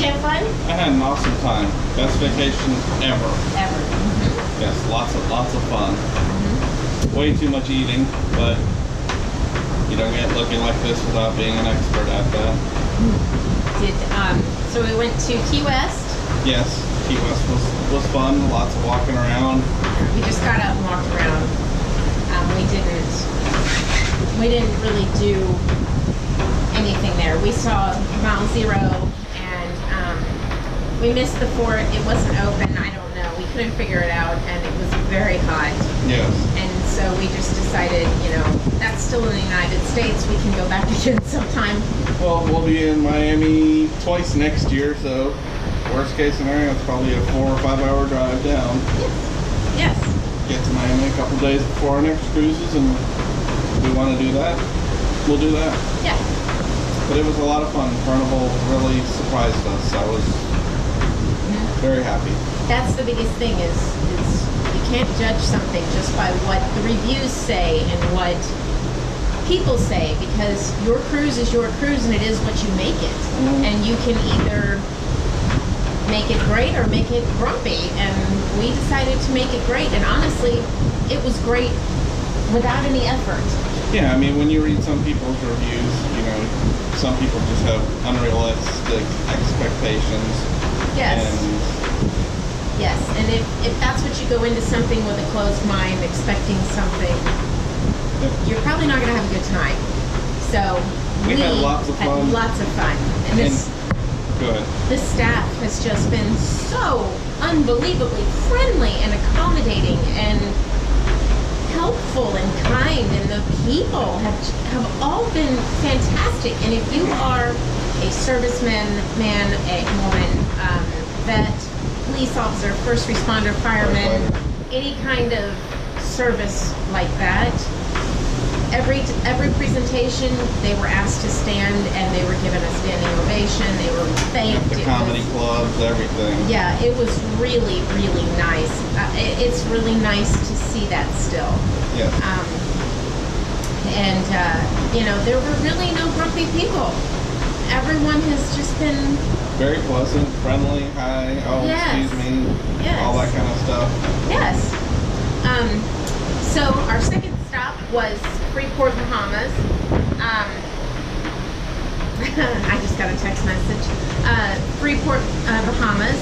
you have fun? I had an awesome time. Best vacation ever. Ever. Yes, lots of fun. Way too much eating, but you don't get looking like this without being an expert at that. So we went to Key West. Yes, Key West was fun. Lots of walking around. We just got out and walked around. We didn't really do anything there. We saw Mount Zero, and we missed the fort. It wasn't open. I don't know. We couldn't figure it out, and it was very hot. Yes. And so we just decided, that's still in the United States. We can go back again sometime. Well, we'll be in Miami twice next year, so worst case scenario, it's probably a 4 or 5 hour drive down. Yes. Get to Miami a couple days before our next cruises, and if we want to do that, we'll do that. Yeah. But it was a lot of fun. Carnival really surprised us. I was very happy. That's the biggest thing is you can't judge something just by what the reviews say and what people say, because your cruise is your cruise and it is what you make it. And you can either make it great or make it grumpy, and we decided to make it great, and honestly it was great without any effort. Yeah, I mean, when you read some people's reviews, some people just have unrealistic expectations. Yes. And yes, and if that's what you go into something with a closed mind, expecting something, you're probably not going to have a good time. So we had lots of fun. And this, good. The staff has just been so unbelievably friendly and accommodating and helpful and kind, and the people have all been fantastic. And if you are a serviceman, a woman, vet, police officer, first responder, fireman, any kind of service like that, every presentation they were asked to stand and they were given a standing ovation. They were thanked. The comedy clubs, everything. Yeah, it was really, really nice. It's really nice to see that still. Yeah. There were really no grumpy people. Everyone has just been very pleasant, friendly, hi, yes. Excuse me, yes. all that kind of stuff. Yes. So our second stop was Freeport, Bahamas. I just got a text message. Freeport, Bahamas.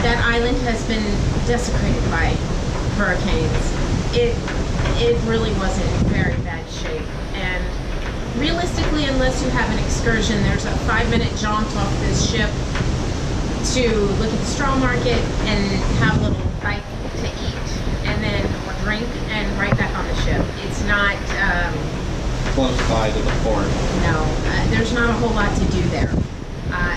That island has been desecrated by hurricanes. It really was in very bad shape. And realistically, unless you have an excursion, there's a 5-minute jaunt off this ship to look at the straw market and have a little bite to eat, and then or drink, and right back on the ship. It's not close by to the port. No, there's not a whole lot to do there.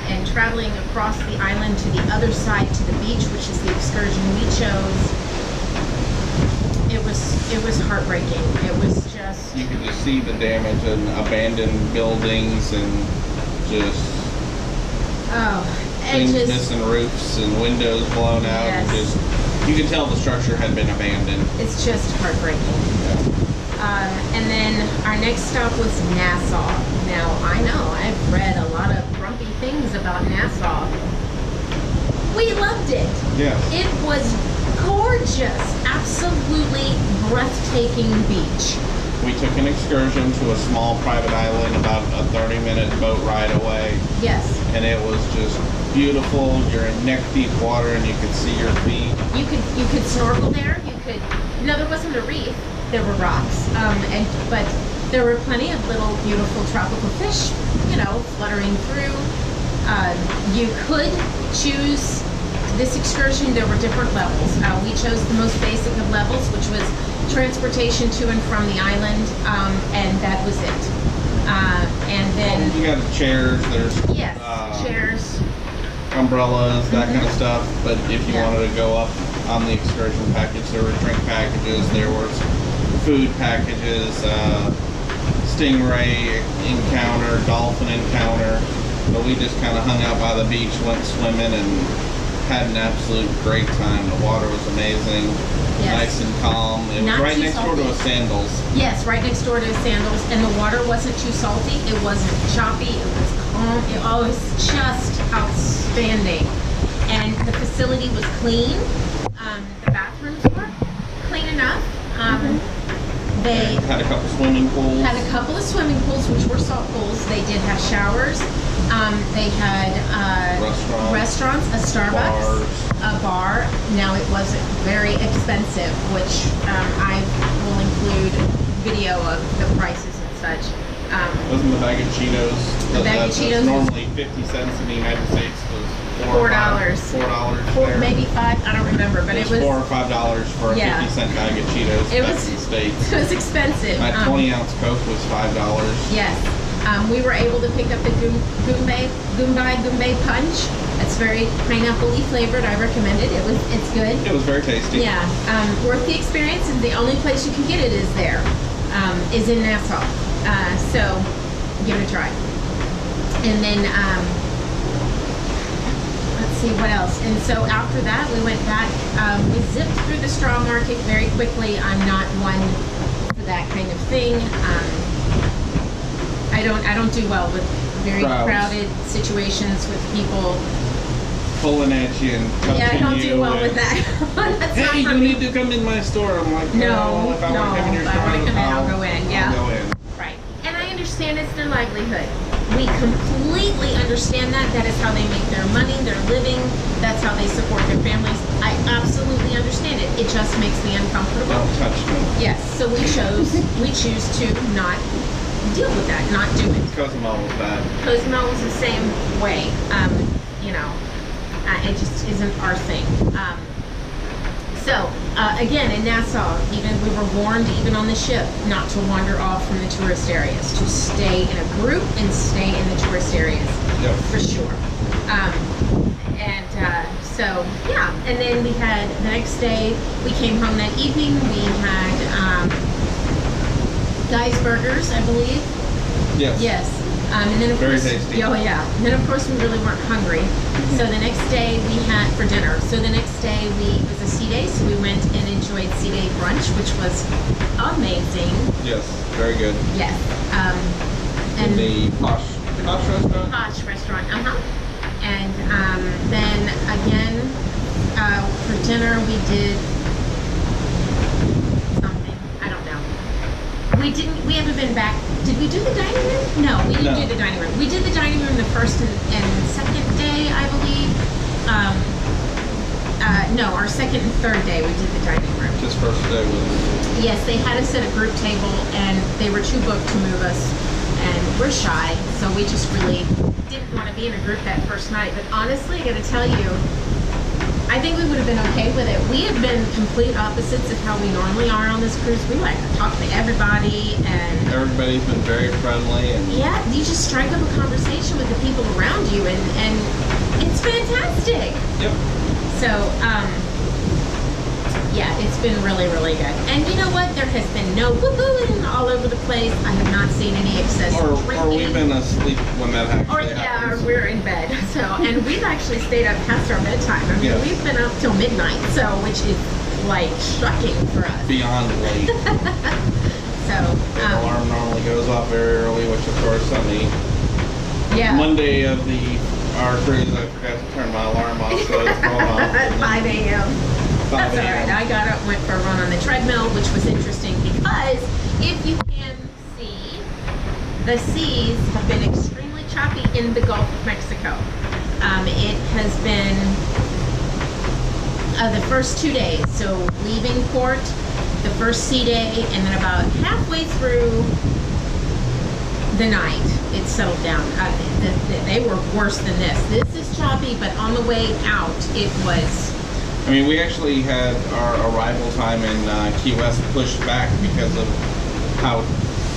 And traveling across the island to the other side to the beach, which is the excursion we chose, it was heartbreaking. It was just, you could just see the damage and abandoned buildings and just things missing roofs and windows blown out. Yes. And just you could tell the structure had been abandoned. It's just heartbreaking. Yeah. And then our next stop was Nassau. Now, I know, I've read a lot of grumpy things about Nassau. We loved it. Yes. It was gorgeous. Absolutely breathtaking beach. We took an excursion to a small private island about a 30-minute boat ride away. Yes. And it was just beautiful. You're in neck-deep water and you could see your feet. You could snorkel there. There wasn't a reef. There were rocks. But there were plenty of little beautiful tropical fish, fluttering through. You could choose this excursion. There were different levels. We chose the most basic of levels, which was transportation to and from the island, and that was it. And then you got chairs. There's chairs, umbrellas, that kind of stuff. But if you wanted to go up on the excursion package, there were drink packages. There was food packages, stingray encounter, dolphin encounter. But we just kind of hung out by the beach, went swimming, and had an absolute great time. The water was amazing, nice and calm. It was right next door to a Sandals. Yes, right next door to a Sandals, and the water wasn't too salty. It wasn't choppy. It was calm. It was just outstanding. And the facility was clean. The bathrooms were clean enough. They had a couple swimming pools. Had a couple of swimming pools, which were salt pools. They did have showers. They had restaurants, a Starbucks, a bar. Now it wasn't very expensive, which I will include video of the prices and such. Wasn't the bag of Cheetos? The bag of Cheetos normally 50 cents in the United States was $4. $4 maybe $5. I don't remember, but it was $4 or $5 for a 50-cent bag of Cheetos. It was in the States. It was expensive. My 20-ounce Coke was $5. Yes. We were able to pick up the Goombay Punch. It's very pineapple-y flavored. I recommend it. It's good. It was very tasty. Yeah. Worth the experience, and the only place you can get it is there. Is in Nassau. So give it a try. And then let's see what else. And so after that, we went back. We zipped through the straw market very quickly. I'm not one for that kind of thing. I don't do well with very crowded situations with people pulling at you and touching you. Yeah, I don't do well with that. Hey, you need to come in my store. I'm like, no, if I want to come in your store, I'll go in. Yeah. I'll go in. Right. And I understand it's their livelihood. We completely understand that. That is how they make their money, their living. That's how they support their families. I absolutely understand it. It just makes me uncomfortable. Don't touch me. Yes. So we choose to not deal with that, not do it. Cozumel was bad. Cozumel was the same way. It just isn't our thing. Again, in Nassau, even we were warned, even on the ship, not to wander off from the tourist areas, to stay in a group and stay in the tourist areas, yep. For sure. And then we had the next day, we came home that evening, we had Guy's Burgers, I believe. Yes. Yes. And then of Very course, tasty. Oh yeah. And then of course we really weren't hungry. So the next day we had for dinner. So the next day it was a sea day, so we went and enjoyed sea day brunch, which was amazing. Yes, very good. Yes. And the posh restaurant. Posh restaurant. And then again for dinner we did something. I don't know. We haven't been back. Did we do the dining room? No, we didn't do the dining room. We did the dining room the first and second day, I believe. No, our second and third day we did the dining room. Just first day was. Yes, they had us at a group table, and they were too booked to move us, and we're shy, so we just really didn't want to be in a group that first night. But honestly, I got to tell you, I think we would have been okay with it. We have been complete opposites of how we normally are on this cruise. We like to talk to everybody, and everybody's been very friendly. And yeah, you just strike up a conversation with the people around you, and it's fantastic. Yep. So, yeah, it's been really, really good. And you know what? There has been no woo-hooing all over the place. I have not seen any excessive drinking. Or we've been asleep when that actually happens. Or we're in bed. So, and we've actually stayed up past our bedtime. I mean, we've been up till midnight, so which is like shocking for us. Beyond late. So, the alarm normally goes off very early, which of course on the Monday of our cruise, I forgot to turn my alarm off, so it's going off at 5 a.m. That's all right. I got up, went for a run on the treadmill, which was interesting because if you can see, the seas have been extremely choppy in the Gulf of Mexico. It has been the first 2 days, so leaving port, the first sea day, and then about halfway through the night, it settled down. They were worse than this. This is choppy, but on the way out, it was. I mean, we actually had our arrival time in Key West pushed back because of how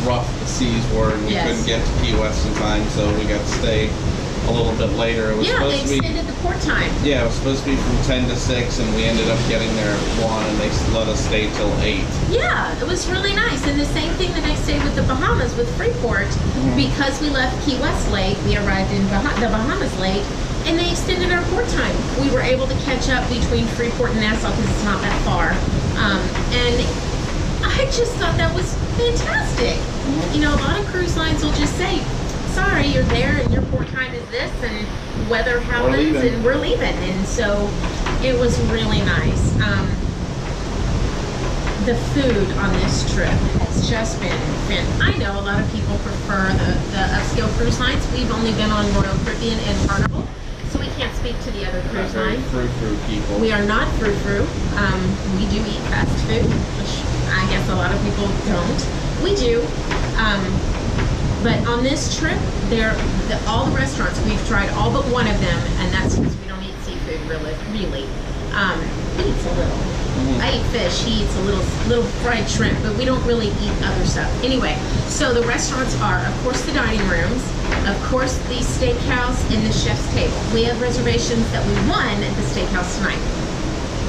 rough the seas were, and we couldn't get to Key West in time, so we got to stay a little bit later. It was supposed to be, they extended the port time. Yeah, it was supposed to be from 10 to 6, and we ended up getting there at 1, and they let us stay till 8. Yeah, it was really nice. And the same thing the next day with the Bahamas, with Freeport, because we left Key West late, we arrived in the Bahamas late, and they extended our port time. We were able to catch up between Freeport and Nassau because it's not that far. And I just thought that was fantastic. You know, a lot of cruise lines will just say, sorry, you're there and your port time is this, and weather happens and we're leaving. And so it was really nice. The food on this trip has just been I know a lot of people prefer the upscale cruise lines. We've only been on Royal Caribbean and Carnival, so we can't speak to the other cruise lines. Frou-frou people. We are not frou-frou. We do eat fast food, which I guess a lot of people don't. We do. But on this trip, all the restaurants, we've tried all but one of them, and that's because we don't eat seafood really. He eats a little. I eat fish. He eats a little fried shrimp, but we don't really eat other stuff. Anyway, so the restaurants are, of course, the dining rooms, of course, the steakhouse, and the chef's table. We have reservations that we won at the steakhouse tonight.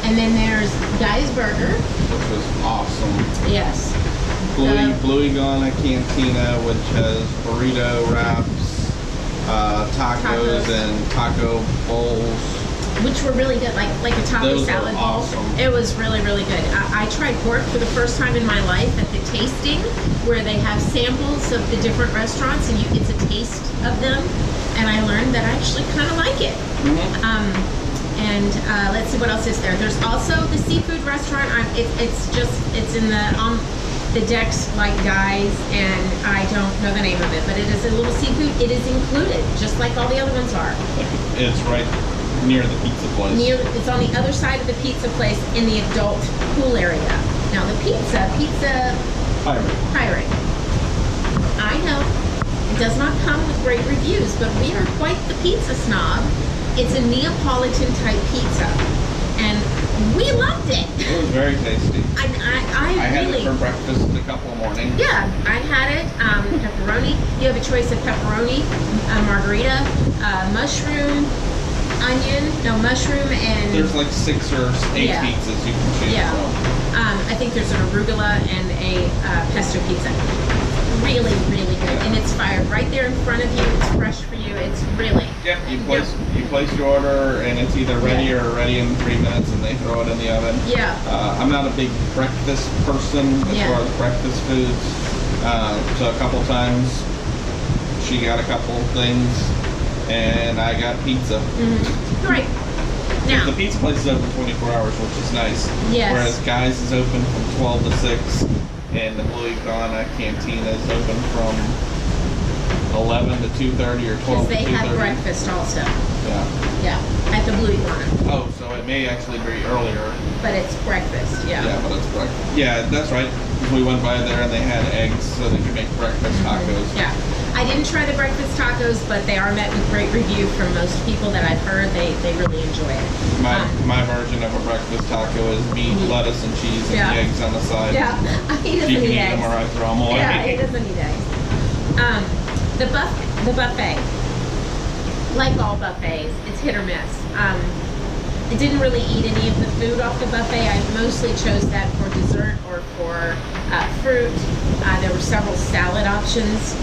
And then there's Guy's Burger, which was awesome. Yes. Blue Iguana Cantina, which has burrito wraps, tacos, and taco bowls. Which were really good, like a taco salad bowl. Awesome. It was really, really good. I tried pork for the first time in my life at the tasting, where they have samples of the different restaurants and it's a taste of them. And I learned that I actually kind of like it. Let's see what else is there. There's also the seafood restaurant. It's in the decks like Guys, and I don't know the name of it, but it is a little seafood. It is included, just like all the other ones are. It's right near the pizza place. It's on the other side of the pizza place in the adult pool area. Now the pizza pirate. I know it does not come with great reviews, but we are quite the pizza snob. It's a Neapolitan type pizza, and we loved it. It was very tasty. I had really, it for breakfast a couple of mornings. Yeah, I had it. Pepperoni. You have a choice of pepperoni, margarita, mushroom, and there's like 6 or 8 pizzas you can choose from. I think there's an arugula and a pesto pizza. Really, really good, and it's fired right there in front of you. It's fresh for you. It's really. Yep. You place your order, and it's either ready or ready in 3 minutes, and they throw it in the oven. Yeah. I'm not a big breakfast person as far as breakfast foods, so a couple times she got a couple things, and I got pizza. Right. Now, the pizza place is open 24 hours, which is nice. Yes. Whereas Guys is open from 12 to 6, and the Blue Iguana Cantina is open from 11 to 2:30 or 12 to 2:30. Because they have breakfast also. Yeah. Yeah, at the Blue Iguana. Oh, so it may actually be earlier. But it's breakfast, yeah. Yeah, but it's breakfast. Yeah, that's right. We went by there and they had eggs so they could make breakfast tacos. Yeah. I didn't try the breakfast tacos, but they are met with great review from most people that I've heard. They really enjoy it. My version of a breakfast taco is meat, lettuce, and cheese, and the eggs on the side. Yeah, he doesn't you can eat eat eggs. them or I throw them away. Yeah, he doesn't eat eggs. The buffet, like all buffets, it's hit or miss. I didn't really eat any of the food off the buffet. I mostly chose that for dessert or for fruit. There were several salad options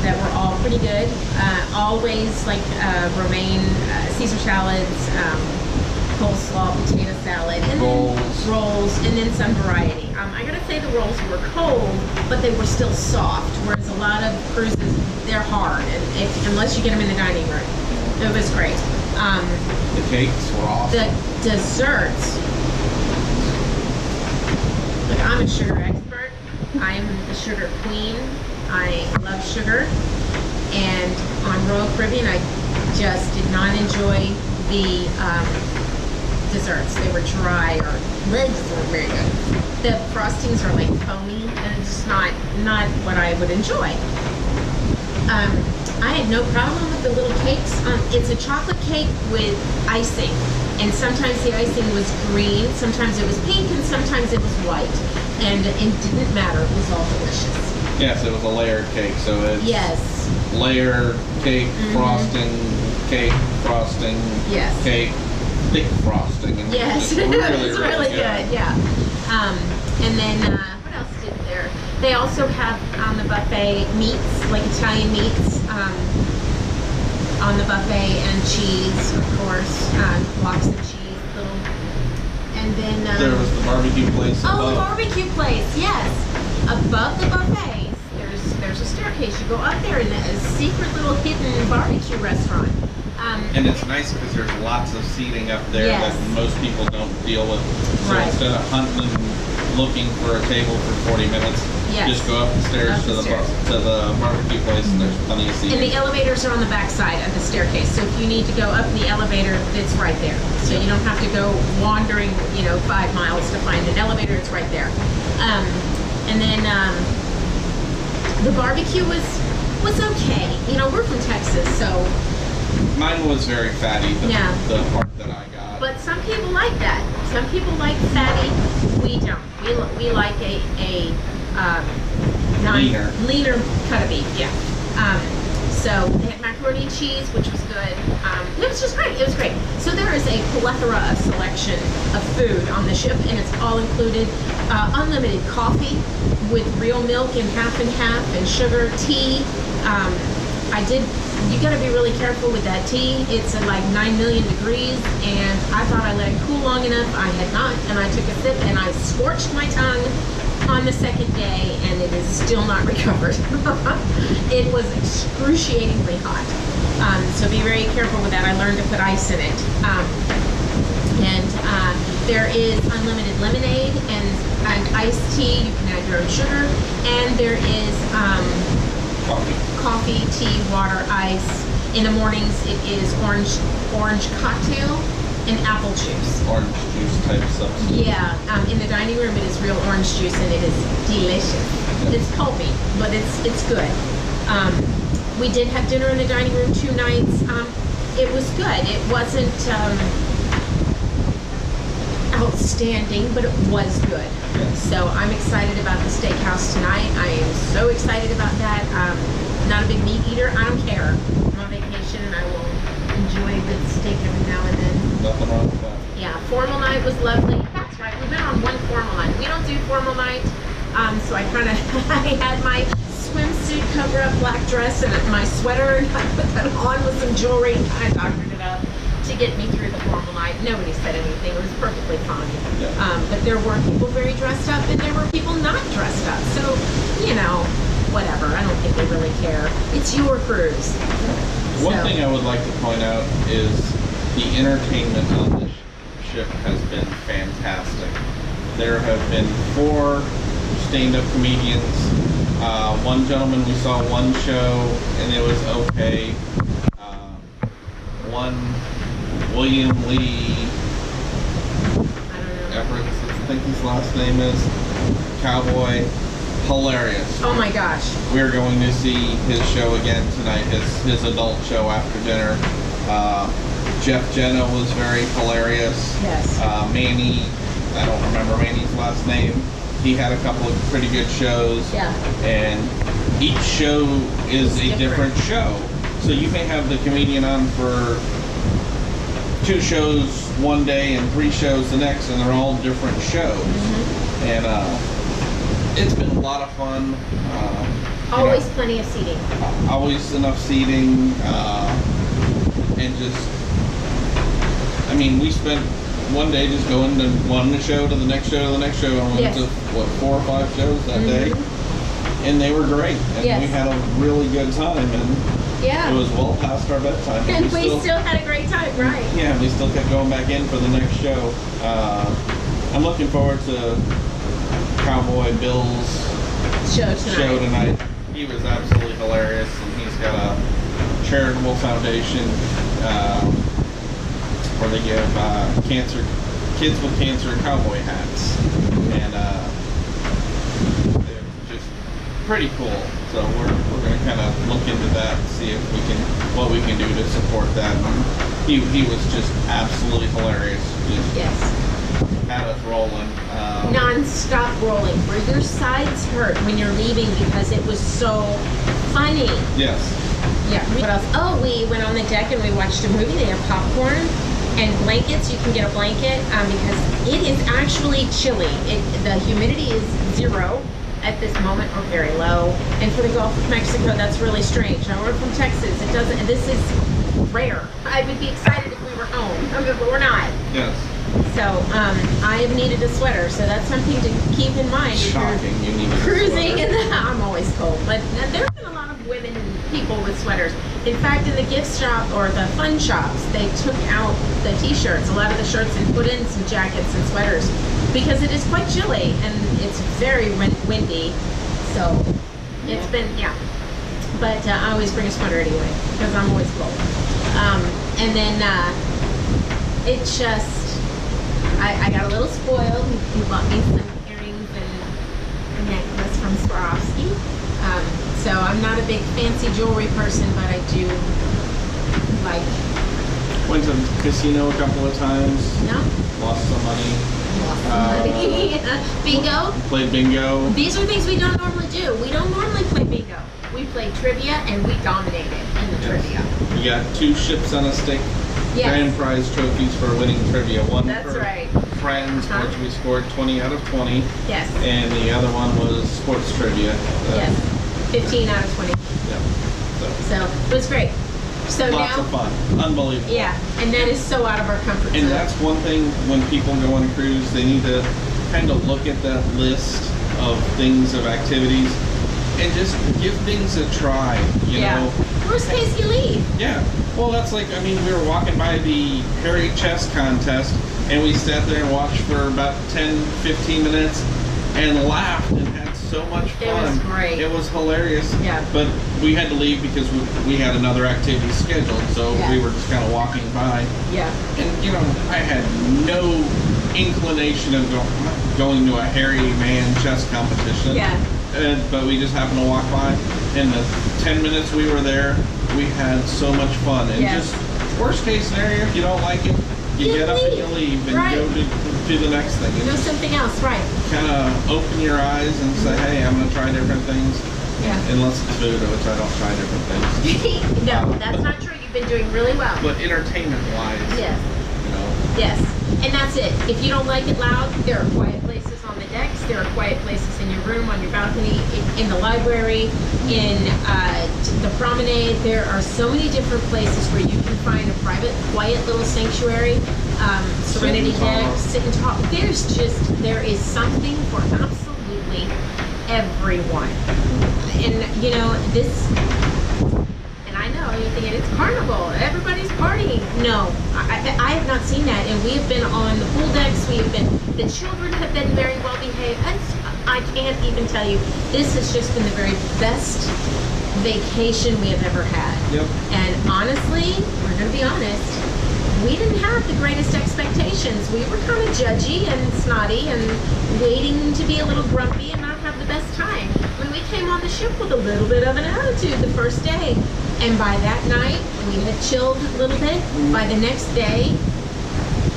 that were all pretty good. Always like romaine, Caesar salads, coleslaw, potato salad, and rolls, and then some variety. I gotta say the rolls were cold, but they were still soft. Whereas a lot of cruises, they're hard, and unless you get them in the dining room, it was great. The cakes were awesome. The desserts. Look, I'm a sugar expert. I am the sugar queen. I love sugar. And on Royal Caribbean, I just did not enjoy the desserts. They were dry or legs were very good. The frostings are like foamy, and it's just not what I would enjoy. I had no problem with the little cakes. It's a chocolate cake with icing, and sometimes the icing was green, sometimes it was pink, and sometimes it was white, and it didn't matter. It was all delicious. Yes, it was a layered cake, so it's layered cake, frosting, cake, frosting, cake, thick frosting. And yes, it was really good. Yeah. And then what else did there? They also have on the buffet meats, like Italian meats, on the buffet, and cheese, of course, blocks of cheese, little. And then there was the barbecue place. Oh, the barbecue place, yes. Above the buffet, there's a staircase. You go up there, and a secret little hidden barbecue restaurant. And it's nice because there's lots of seating up there Yes. that most people don't deal with. So Right. instead of hunting and looking for a table for 40 minutes, Yes. just go up the stairs Up to the stairs. to the barbecue place, and there's plenty of seating. And the elevators are on the back side of the staircase, so if you need to go up the elevator, it's right there. So you don't have to go wandering, 5 miles to find an elevator. It's right there. And then the barbecue was okay. We're from Texas, so. Mine was very fatty, Yeah. the part that I got. But some people like that. Some people like fatty. We don't. We like a leaner cut of beef. Yeah. So they had macaroni and cheese, which was good. It was just great. It was great. So there is a plethora of selection of food on the ship, and it's all included. Unlimited coffee with real milk and half, and sugar, tea. You gotta be really careful with that tea. It's at like 9 million degrees, and I thought I let it cool long enough. I had not, and I took a sip, and I scorched my tongue on the second day, and it is still not recovered. It was excruciatingly hot. So be very careful with that. I learned to put ice in it. There is unlimited lemonade and iced tea. You can add your own sugar, and there is coffee, tea, water, ice. In the mornings, it is orange cocktail and apple juice. Orange juice type substance. Yeah, in the dining room, it is real orange juice, and it is delicious. It's pulpy, but it's good. We did have dinner in the dining room 2 nights. It was good. It wasn't outstanding, but it was good. So I'm excited about the steakhouse tonight. I am so excited about that. Not a big meat eater. I don't care. I'm on vacation, and I will enjoy a good steak every now and then. Nothing wrong with that. Yeah, formal night was lovely. That's right. We've been on one formal night. We don't do formal night, so I kind of I had my swimsuit cover-up black dress and my sweater, and I put that on with some jewelry and kind of doctored it up to get me through the formal night. Nobody said anything. It was perfectly fine. Yeah. But there were people very dressed up, and there were people not dressed up. So, whatever. I don't think they really care. It's your cruise. One thing I would like to point out is the entertainment on this ship has been fantastic. There have been 4 stand-up comedians. One gentleman, we saw one show, and it was okay. One William Lee Everett, I think his last name is, cowboy, hilarious. Oh my gosh. We're going to see his show again tonight, his adult show after dinner. Jeff Jenna was very hilarious. Yes. Manny, I don't remember Manny's last name. He had a couple of pretty good shows. Yeah. And each show is a different show. So you may have the comedian on for 2 shows one day and 3 shows the next, and they're all different shows. Mm-hmm. And it's been a lot of fun. Always plenty of seating. Always enough seating, and just, we spent one day just going to one show to the next show to the next show, and went to 4 or 5 shows that day, and they were great, and we had a really good time, and it was well past our bedtime. And we still had a great time, right? Yeah, we still kept going back in for the next show. I'm looking forward to Cowboy Bill's show tonight. He was absolutely hilarious, and he's got a charitable foundation where they give kids with cancer cowboy hats, and they're just pretty cool. So we're going to kind of look into that and see what we can do to support that. And he was just absolutely hilarious. Just had us rolling. Non-stop rolling. Were your sides hurt when you're leaving because it was so funny? Yes. Yeah. What else? Oh, we went on the deck and we watched a movie. They have popcorn and blankets. You can get a blanket because it is actually chilly. The humidity is 0 at this moment, or very low. And for the Gulf of Mexico, that's really strange. Now, we're from Texas. This is rare. I would be excited if we were home, but we're not. Yes. So I have needed a sweater, so that's something to keep in mind. Shocking, you need cruising, and I'm always cold. But there's been a lot of women and people with sweaters. In fact, in the gift shop or the fun shops, they took out the t-shirts, a lot of the shirts, and put in some jackets and sweaters because it is quite chilly and it's very windy. So it's been, yeah. But I always bring a sweater anyway because I'm always cold. And then it's just, I got a little spoiled. He bought me some earrings and a necklace from Swarovski. So I'm not a big fancy jewelry person, but I do like. Went to the casino a couple of times. No. Lost some money. Bingo. Played bingo. These are things we don't normally do. We don't normally play bingo. We play trivia and we dominated in the trivia. You got 2 ships on a stick. Yes. Grand prize trophies for winning trivia. One That's for right. Friends, which we scored 20 out of 20. Yes. And the other one was sports trivia. Yes. 15 out of 20. Yeah. So it was great. So lots now, of fun. Unbelievable. yeah, and that is so out of our comfort zone. And that's one thing when people go on a cruise, they need to kind of look at that list of things, of activities, and just give things a try, you know. Worst case, you leave. Yeah. Well, that's like, I mean, we were walking by the hairy chess contest, and we sat there and watched for about 10, 15 minutes and laughed and had so much fun. It was great. It was hilarious. Yeah. But we had to leave because we had another activity scheduled, so we were just kind of walking by. Yeah. And, you know, I had no inclination of going to a hairy man chess competition. Yeah. But we just happened to walk by. In the 10 minutes we were there, we had so much fun. And just worst case scenario, if you don't like it, you get up and you leave and go to the next thing. Do something else, right? Kind of open your eyes and say, hey, I'm going to try different things. Yeah. Unless it's food, which I don't try different things. No, that's not true. You've been doing really well. But entertainment-wise, yes. You know. Yes. And that's it. If you don't like it loud, there are quiet places on the decks. There are quiet places in your room, on your balcony, in the library, in the promenade. There are so many different places where you can find a private, quiet little sanctuary. Serenity deck, sit and talk. There is something for absolutely everyone. And you know, and I know you're thinking it's Carnival, everybody's partying. No, I have not seen that. And we have been on the pool decks, the children have been very well behaved. I can't even tell you, this has just been the very best vacation we have ever had. Yep. And honestly, we're gonna be honest, we didn't have the greatest expectations. We were kind of judgy and snotty and waiting to be a little grumpy and not have the best time. When we came on the ship with a little bit of an attitude the first day, and by that night, we had chilled a little bit. By the next day,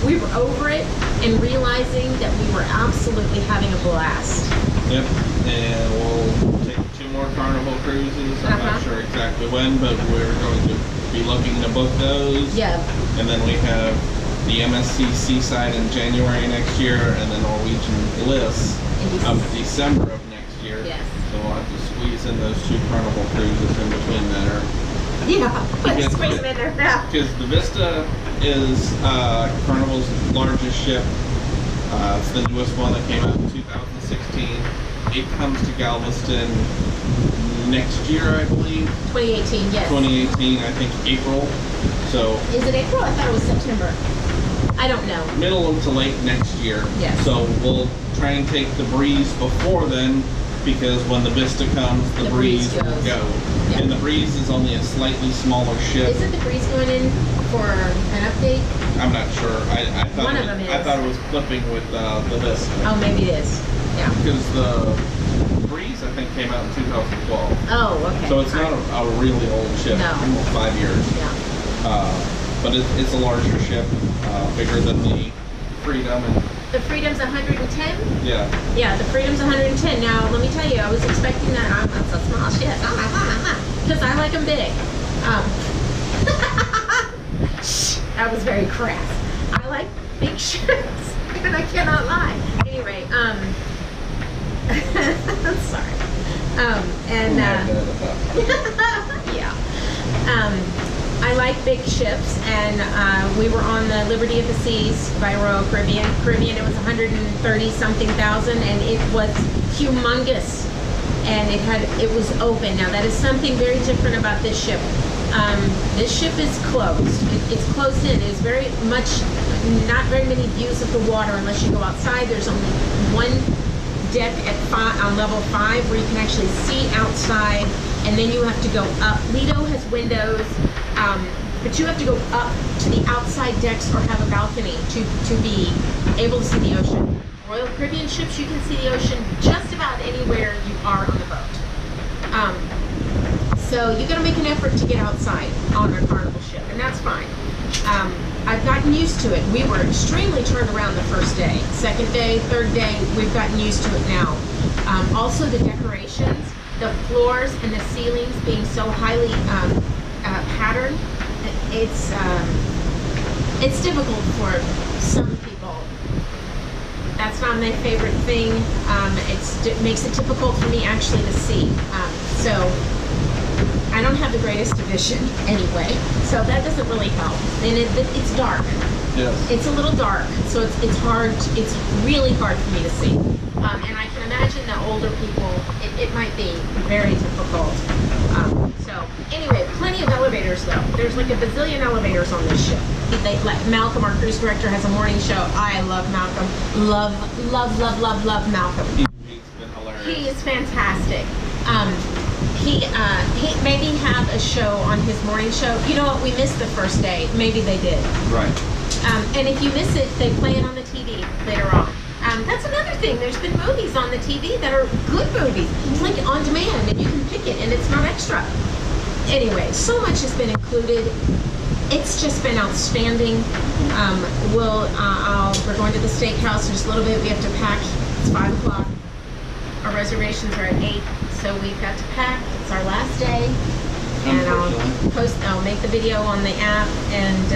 we were over it and realizing that we were absolutely having a blast. Yep, and we'll take 2 more Carnival cruises. I'm not sure exactly when, but we're going to be looking to book those. Yeah. And then we have the MSC Seaside in January next year, and the Norwegian Bliss of December of next year. Yes. So we'll have to squeeze in those 2 Carnival cruises in between there. Yeah, let's squeeze them in there now. Because the Vista is Carnival's largest ship. It's the newest one that came out in 2016. It comes to Galveston next year, I believe. 2018, yes. 2018, I think April. So is it April? I thought it was September. I don't know. Middle to late next year. Yes. So we'll try and take the Breeze before then, because when the Vista comes, the Breeze will go. Yep. And the Breeze is only a slightly smaller ship. Isn't the Breeze going in for an update? I'm not sure. I thought one of them is. I thought it was flipping with the Vista. Oh, maybe it is. Yeah. Because the Breeze, I think, came out in 2012. Oh, okay. So it's not a really old ship. No. Almost 5 years. Yeah. But it's a larger ship, bigger than the Freedom. And the Freedom's 110? Yeah. Yeah, the Freedom's 110. Now, let me tell you, I was expecting that. That's a small ship. Because I like them big. That was very crass. I like big ships, and I cannot lie. Anyway, sorry. Yeah. I like big ships, and we were on the Liberty of the Seas by Royal Caribbean. It was 130 something thousand, and it was humongous, and it was open. Now that is something very different about this ship. This ship is closed. It's closed in. It's very much not very many views of the water unless you go outside. There's only one deck on level 5 where you can actually see outside, and then you have to go up. Lido has windows, but you have to go up to the outside decks or have a balcony to be able to see the ocean. Royal Caribbean ships, you can see the ocean just about anywhere you are on the boat. So you got to make an effort to get outside on a Carnival ship, and that's fine. I've gotten used to it. We were extremely turned around the first day. Second day, third day, we've gotten used to it now. Also the decorations, the floors and the ceilings being so highly patterned, it's difficult for some people. That's not my favorite thing. It makes it difficult for me actually to see. So I don't have the greatest vision anyway, so that doesn't really help. And it's dark. Yes. It's a little dark, so it's hard. It's really hard for me to see. And I can imagine that older people, it might be very difficult. So anyway, plenty of elevators though. There's like a bazillion elevators on this ship. Malcolm, our cruise director, has a morning show. I love Malcolm. Love Malcolm. He's been hilarious. He is fantastic. He maybe have a show on his morning show. You know what? We missed the first day. Maybe they did. Right. And if you miss it, they play it on the TV later on. That's another thing. There's been movies on the TV that are good movies. It's like on demand, and you can pick it, and it's not extra. Anyway, so much has been included. It's just been outstanding. We're going to the steakhouse in just a little bit. We have to pack. It's 5 o'clock. Our reservations are at 8, so we've got to pack. It's our last day, and I'll make the video on the app and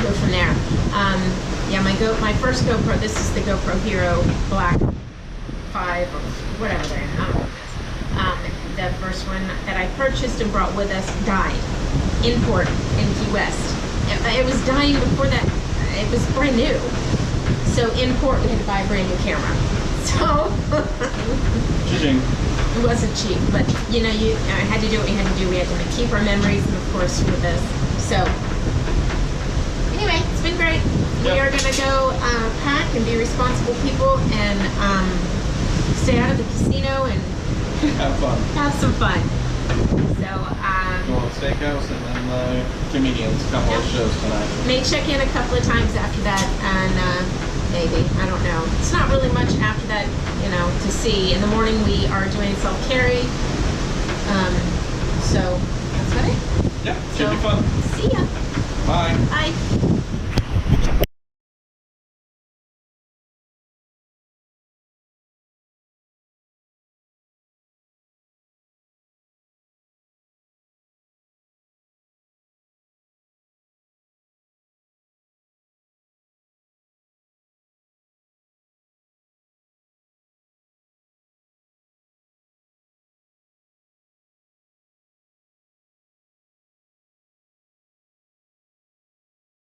go from there. Yeah, my first GoPro. This is the GoPro Hero Black 5 or whatever they are. I don't know what it is. The first one that I purchased and brought with us died in port in Key West. It was dying before that. It was brand new. So in port, we had to buy a brand new camera. So Cheating. it wasn't cheap, but you know, I had to do what we had to do. We had to keep our memories, and of course, with this. So anyway, it's been great. We are going to go pack and be responsible people and stay out of the casino and Have fun. have some fun. So Go on steakhouse and then comedians. A couple of shows tonight. may check in a couple of times after that, and maybe, I don't know. It's not really much after that, you know, to see. In the morning we are doing self-carry. So that's about it. Yeah, should be fun. See ya. Bye. Bye.